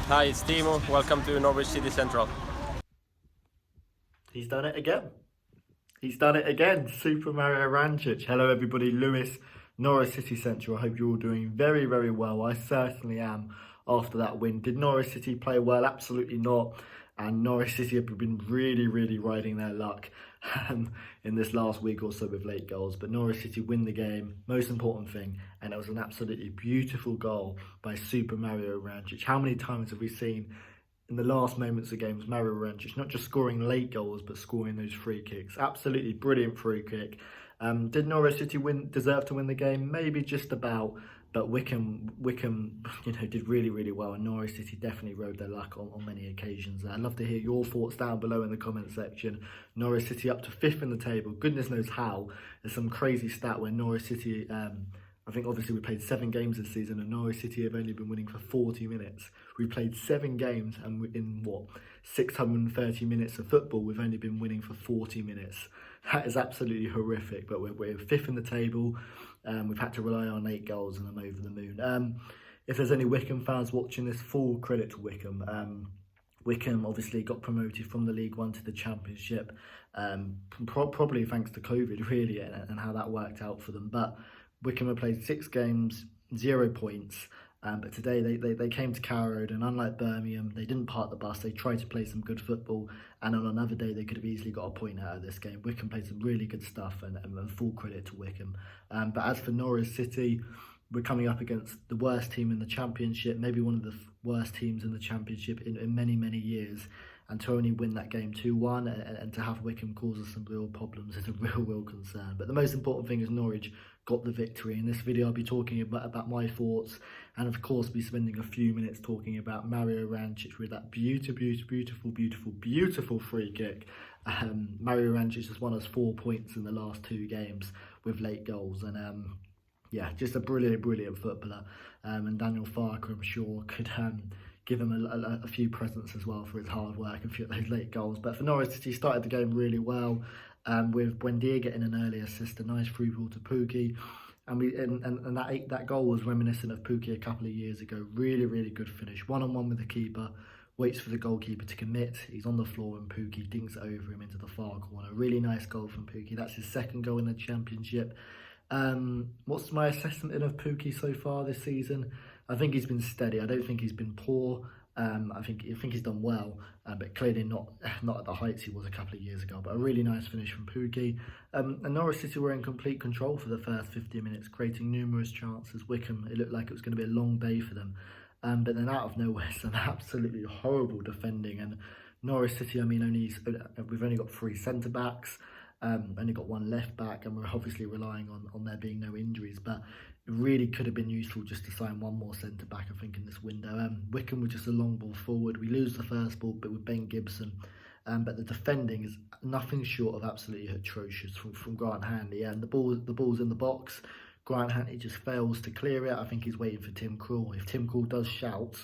Hi, it's Timo. Welcome to Norwich City Central. He's done it again. He's done it again. Super Mario Vrancic. Hello, everybody. Lewis, Norwich City Central. I hope you're all doing very, very well. I certainly am after that win. Did Norwich City play well? Absolutely not. And Norwich City have been really, really riding their luck in this last week or so with late goals. But Norwich City win the game, most important thing. And it was an absolutely beautiful goal by Super Mario Vrancic. How many times have we seen in the last moments of games, Mario Vrancic not just scoring late goals, but scoring those free kicks? Absolutely brilliant free kick. Did Norwich City deserve to win the game? Maybe just about, but Wycombe, did really, really well, and Norwich City definitely rode their luck on many occasions. I'd love to hear your thoughts down below in the comment section. Norwich City up to 5th in the table. Goodness knows how. There's some crazy stat where Norwich City, I think obviously we played 7 games this season and Norwich City have only been winning for 40 minutes. We played 7 games and in 630 minutes of football, we've only been winning for 40 minutes. That is absolutely horrific, but we're 5th in the table. We've had to rely on 8 goals and I'm over the moon. If there's any Wycombe fans watching this, full credit to Wycombe. Wycombe obviously got promoted from the League One to the Championship, probably thanks to COVID really, and how that worked out for them. But Wycombe have played 6 games, 0 points. But today they came to Carrow Road, and unlike Birmingham, they didn't park the bus. They tried to play some good football, and on another day they could have easily got a point out of this game. Wycombe played some really good stuff, and full credit to Wycombe. But as for Norwich City, we're coming up against the worst team in the Championship, maybe one of the worst teams in the Championship in many, many years. And to only win that game 2-1 and to have Wycombe cause us some real problems is a real concern. But the most important thing is Norwich got the victory. In this video, I'll be talking about my thoughts, and of course be spending a few minutes talking about Mario Vrancic with that beautiful free kick. Mario Vrancic has won us 4 points in the last 2 games with late goals, and yeah, just a brilliant footballer. And Daniel Farker, I'm sure, could give him a few presents as well for his hard work and for those late goals. But for Norwich City, started the game really well, with Buendia getting an early assist, a nice through ball to Pukki. And that goal was reminiscent of Pukki a couple of years ago. Really good finish. One-on-one with the keeper, waits for the goalkeeper to commit. He's on the floor and Pukki dinks it over him into the far corner. Really nice goal from Pukki. That's his 2nd goal in the Championship. What's my assessment of Pukki so far this season? I think he's been steady. I don't think he's been poor. I think he's done well, but clearly not at the heights he was a couple of years ago. But a really nice finish from Pukki. And Norwich City were in complete control for the first 50 minutes, creating numerous chances. Wycombe, it looked like it was going to be a long day for them. But then out of nowhere, some absolutely horrible defending. And Norwich City, I mean, we've only got 3 centre-backs. Only got 1 left back, and we're obviously relying on there being no injuries, but it really could have been useful just to sign 1 more centre back, I think, in this window. Wycombe were just a long ball forward. We lose the first ball, but with Ben Gibson, but the defending is nothing short of absolutely atrocious from Grant Hanley. And the ball's in the box. Grant Hanley just fails to clear it. I think he's waiting for Tim Krul. If Tim Krul does shout,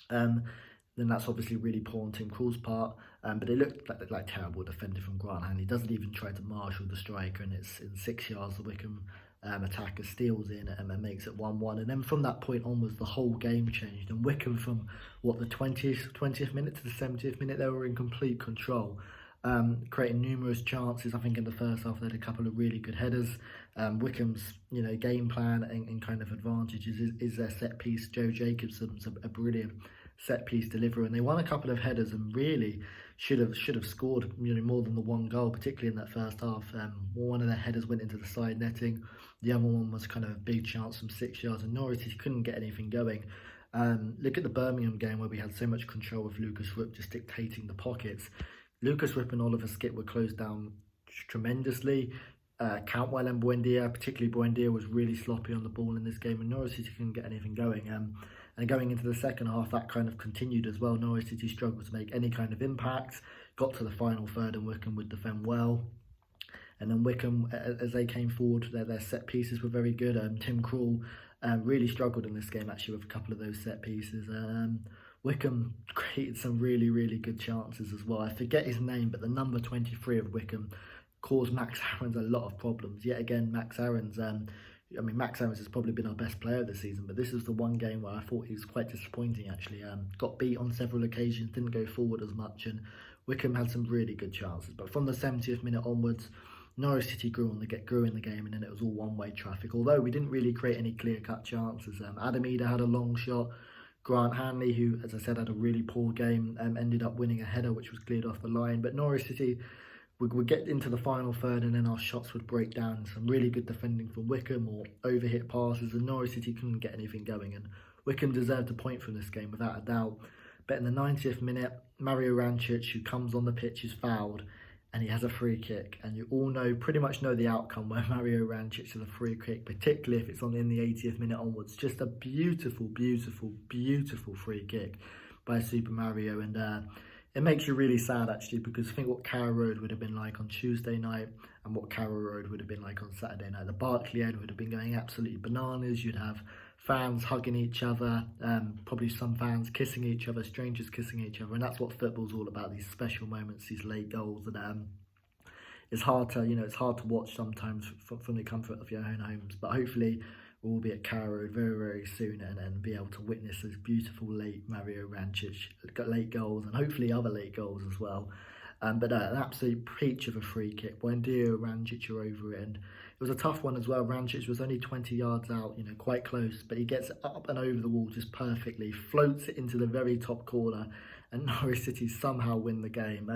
then that's obviously really poor on Tim Krul's part. But it looked like terrible defending from Grant Hanley. He doesn't even try to marshal the striker, and it's in 6 yards the Wycombe attacker steals in and makes it 1-1. And then from that point onwards, the whole game changed. And Wycombe, from the 20th minute to the 70th minute, they were in complete control, creating numerous chances. I think in the first half they had a couple of really good headers. Wycombe's game plan and kind of advantages is their set piece. Joe Jacobson's a brilliant set piece deliverer, and they won a couple of headers and really should have scored more than the 1 goal, particularly in that first half. One of their headers went into the side netting. The other one was kind of a big chance from 6 yards, and Norwich couldn't get anything going. Look at the Birmingham game where we had so much control with Lucas Ripp just dictating the pockets. Lucas Ripp and Oliver Skipp were closed down tremendously. Cantwell and Buendia, particularly Buendia, was really sloppy on the ball in this game, and Norwich City couldn't get anything going. And going into the second half, that kind of continued as well. Norwich City struggled to make any kind of impact, got to the final third, and Wycombe would defend well. And then Wycombe, as they came forward, their set pieces were very good. Tim Krul really struggled in this game, actually, with a couple of those set pieces. Wycombe created some really good chances as well. I forget his name, but the number 23 of Wycombe caused Max Aarons a lot of problems. Yet again, Max Aarons I mean, Max Evans has probably been our best player this season, but this is the one game where I thought he was quite disappointing, actually. Got beat on several occasions, didn't go forward as much, and Wycombe had some really good chances. But from the 70th minute onwards, Norwich City grew in the game, and then it was all one-way traffic. Although we didn't really create any clear-cut chances. Adam Eder had a long shot. Grant Hanley, who, as I said, had a really poor game, ended up winning a header which was cleared off the line. But Norwich City would get into the final third, and then our shots would break down. Some really good defending from Wycombe or overhit passes, and Norwich City couldn't get anything going. And Wycombe deserved a point from this game without a doubt. But in the 90th minute, Mario Vrancic, who comes on the pitch, is fouled, and he has a free kick. And you all pretty much know the outcome where Mario Vrancic has a free kick, particularly if it's in the 80th minute onwards. Just a beautiful, beautiful, beautiful free kick by Super Mario, and it makes you really sad, actually, because think what Carrow Road would have been like on Tuesday night and what Carrow Road would have been like on Saturday night. The Barclay End would have been going absolutely bananas. You'd have fans hugging each other, probably some fans kissing each other, strangers kissing each other, and that's what football's all about, these special moments, these late goals. And it's hard to watch sometimes from the comfort of your own homes, but hopefully we'll be at Carrow Road very, very soon and be able to witness those beautiful late Mario Vrancic late goals, and hopefully other late goals as well. But an absolute peach of a free kick. Buendia, Vrancic are over it, and it was a tough one as well. Vrancic was only 20 yards out, quite close, but he gets it up and over the wall just perfectly, floats it into the very top corner, and Norwich City somehow win the game.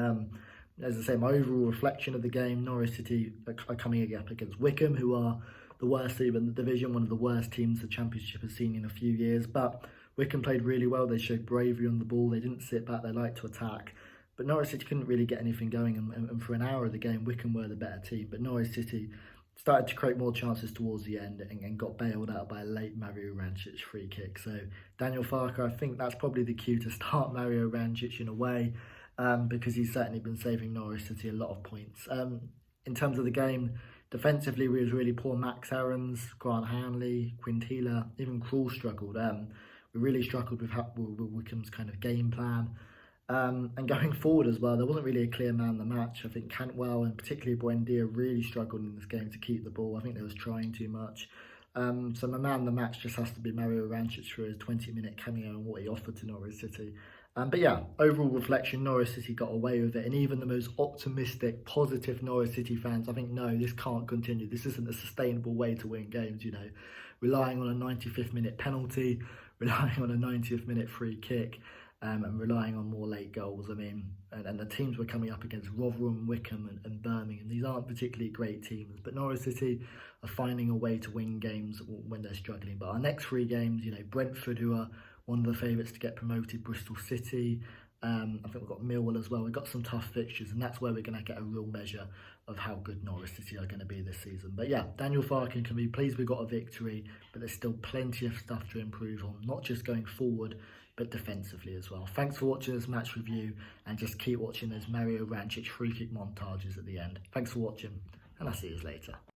As I say, my overall reflection of the game, Norwich City are coming up against Wycombe, who are the worst team in the division, one of the worst teams the Championship has seen in a few years. But Wycombe played really well. They showed bravery on the ball. They didn't sit back. They liked to attack. But Norwich City couldn't really get anything going. And for an hour of the game, Wycombe were the better team. But Norwich City started to create more chances towards the end and got bailed out by a late Mario Vrancic free kick. So Daniel Farke, I think that's probably the cue to start Mario Vrancic in a way, because he's certainly been saving Norwich City a lot of points. In terms of the game, defensively, we was really poor. Max Aarons, Grant Hanley, Quintila, even Krul struggled. We really struggled with Wycombe's kind of game plan. And going forward as well, there wasn't really a clear man of the match. I think Cantwell and particularly Buendia really struggled in this game to keep the ball. I think they was trying too much. So my man of the match just has to be Mario Vrancic for his 20-minute cameo and what he offered to Norwich City. But yeah, overall reflection, Norwich City got away with it. And even the most optimistic, positive Norwich City fans, I think, no, this can't continue. This isn't a sustainable way to win games, Relying on a 95th minute penalty, relying on a 90th minute free kick, and relying on more late goals. I mean, and the teams were coming up against Rotherham, Wycombe and Birmingham. These aren't particularly great teams, but Norwich City are finding a way to win games when they're struggling. But our next three games, Brentford, who are one of the favourites to get promoted, Bristol City, I think we've got Millwall as well. We've got some tough fixtures, and that's where we're going to get a real measure of how good Norwich City are going to be this season. But yeah, Daniel Farke can be pleased we got a victory, but there's still plenty of stuff to improve on, not just going forward, but defensively as well. Thanks for watching this match review, and just keep watching those Mario Vrancic free kick montages at the end. Thanks for watching, and I'll see you later.